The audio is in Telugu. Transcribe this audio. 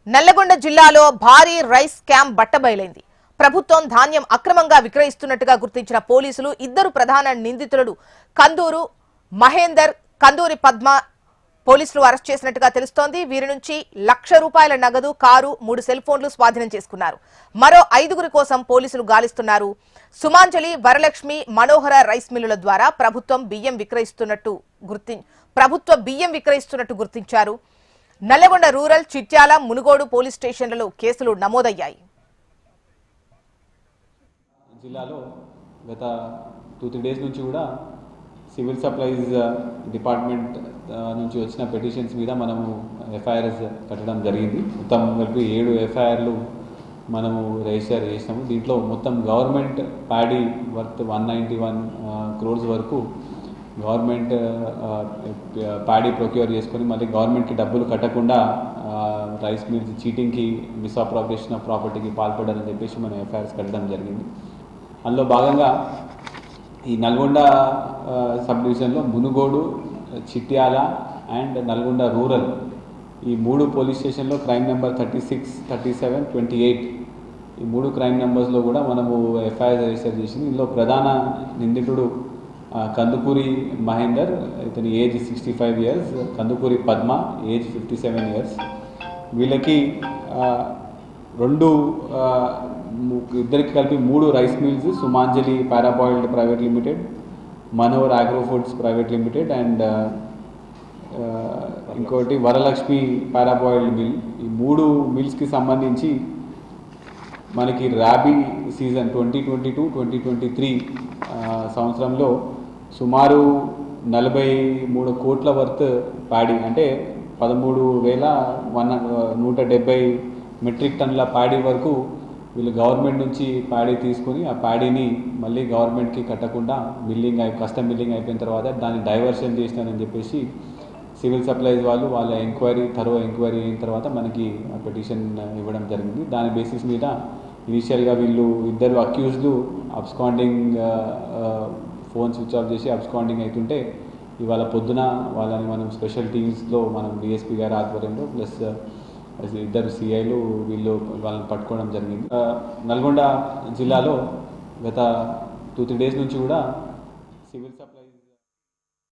నల్లగొండ జిల్లాలో భారీ రైస్ స్కామ్ బట్టబయలైంది. ప్రభుత్వం ధాన్యం అక్రమంగా విక్రయిస్తున్నట్టుగా గుర్తించిన పోలీసులు ఇద్దరు ప్రధాన నిందితులను కందూరు మహేందర్, కందూరి పద్మ పోలీసులు అరెస్ట్ చేసినట్టుగా తెలుస్తోంది. వీరి నుంచి ₹1,00,000 నగదు, కారు, 3 సెల్ ఫోన్లు స్వాధీనం చేసుకున్నారు. మరో 5 కోసం పోలీసులు గాలిస్తున్నారు. సుమాంజలి, వరలక్ష్మి, మనోహర రైస్ మిల్లుల ద్వారా ప్రభుత్వ బియ్యం విక్రయిస్తున్నట్టు గుర్తించారు. నల్లగొండ రూరల్, చిట్యాల, మునుగోడు పోలీస్ స్టేషన్లలో కేసులు నమోదయ్యాయి. జిల్లాలో గత 2-3 డేస్ నుంచి కూడా సివిల్ సప్లైస్ డిపార్ట్మెంట్ నుంచి వచ్చిన పిటిషన్స్ మీద మనము ఎఫ్ఐఆర్స్ కట్టడం జరిగింది. మొత్తం కలిపి 7 ఎఫ్ఐఆర్లు మనము రిజిస్టర్ చేసినాము. దీంట్లో మొత్తం గవర్నమెంట్ ప్యాడీ వర్త్ 191 crores వరకు గవర్నమెంట్ ప్యాడీ ప్రొక్యూర్ చేసుకొని మళ్ళీ గవర్నమెంట్కి డబ్బులు కట్టకుండా రైస్ మిల్స్ చీటింగ్కి, మిస్అప్రాప్రియేషన్ ఆఫ్ ప్రాపర్టీకి పాల్పడాలని చెప్పేసి మనం ఎఫ్ఐఆర్స్ కట్టడం జరిగింది. అందులో భాగంగా ఈ నల్గొండ సబ్ డివిజన్లో మునుగోడు, చిట్యాల అండ్ నల్గొండ రూరల్ ఈ 3 పోలీస్ స్టేషన్లో క్రైమ్ నెంబర్ 36, 37, 28 ఈ 3 క్రైమ్ నెంబర్స్లో కూడా మనము ఎఫ్ఐఆర్ రిజిస్టర్ చేసింది. ఇందులో ప్రధాన నిందితుడు కందుకూరి మహేందర్, ఇతని age 65 years, Kandukuri Padma age 57 years. వీళ్ళకి ఇద్దరికి కలిపి 3 rice mills, Sumanjali parboiled private limited, Manohar agro foods private limited and ఇంకోటి వరలక్ష్మి పారాబాయిల్డ్ మిల్. ఈ 3 మిల్స్కి సంబంధించి మనకి రాబీ సీజన్ 2022-2023 సంవత్సరంలో సుమారు 43 కోట్ల వర్త్ ప్యాడీ, అంటే 13,170 మెట్రిక్ టన్నుల ప్యాడీ వరకు వీళ్ళు గవర్నమెంట్ నుంచి ప్యాడీ తీసుకొని ఆ ప్యాడీని మళ్ళీ గవర్నమెంట్కి కట్టకుండా కస్టమ్ మిల్లింగ్ అయిపోయిన తర్వాత దాన్ని డైవర్షన్ చేసినారని చెప్పేసి సివిల్ సప్లైస్ వాళ్ళ థరో ఎంక్వైరీ అయిన తర్వాత మనకి పిటిషన్ ఇవ్వడం జరిగింది. దాని బేసిస్ మీద ఇనిషియల్గా వీళ్ళు ఇద్దరు అక్యూజ్లు అబ్స్కాండింగ్ ఫోన్ స్విచ్ ఆఫ్ చేసి అబ్స్కాండింగ్ అవుతుంటే ఇవాళ పొద్దున వాళ్ళని మనం స్పెషల్ టీమ్స్లో మనం డిఎస్పీ గారి ఆధ్వర్యంలో ప్లస్ ఇద్దరు సిఐలు వాళ్ళని పట్టుకోవడం జరిగింది. నల్గొండ జిల్లాలో గత 2-3 డేస్ నుంచి కూడా సివిల్ సప్లై